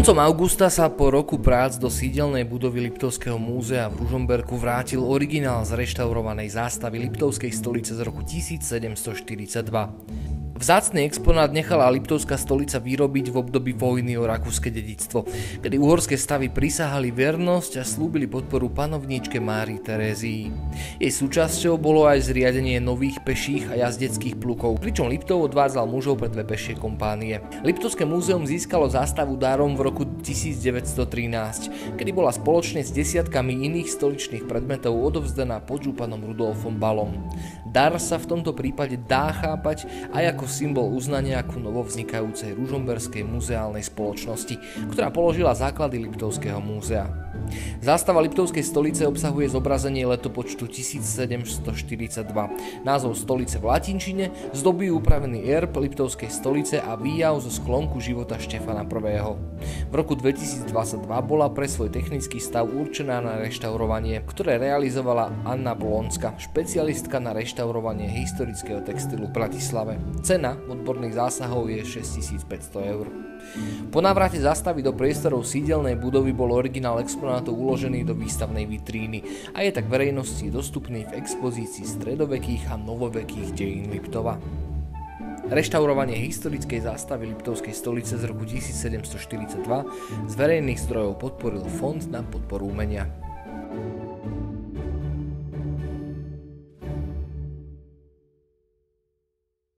Koncom augusta sa po roku prác do sídelnej budovy Liptovského múzea v Ružomberku vrátil originál z reštaurovanej zástavy Liptovskej stolice z roku 1742. Vzácny exponát nechala Liptovská stolica vyrobiť v období vojny o rakúske dedičstvo, kedy uhorské stavy prisahali vernosť a slúbili podporu panovníčke Márii Terézii. Jej súčasťou bolo aj zriadenie nových peších a jazdeckých plukov, pričom Liptov odvádzal mužov pre dve pešie kompánie. Liptovské múzeum získalo zástavu dárom v roku 1913, kedy bola spoločne s desiatkami iných stoličných predmetov odovzdaná podžupanom Rudolfom Balom. Dar sa v tomto prípade dá chápať aj ako symbol uznania ku novovznikajúcej ružomberskej muzeálnej spoločnosti, ktorá položila základy Liptovského múzea. Zástava Liptovskej stolice obsahuje zobrazenie letopočtu 1742, názov stolice v latinčine, zdobí upravený erb Liptovskej stolice a výjav zo sklonku života Štefana I. V roku 2022 bola pre svoj technický stav určená na reštaurovanie, ktoré realizovala Anna Blonská, špecialistka na reštaurovanie historického textilu v Bratislave. Cena odborných zásahov je 6500 eur. Po návrate zástavy do priestorov sídelnej budovy bol originál exponátov uložený do výstavnej vitríny a je tak verejnosti dostupný v expozícii stredovekých a novovekých dejín Liptova. Reštaurovanie historickej zástavy Liptovskej stolice z roku 1742 z verejných zdrojov podporil Fond na podporu umenia.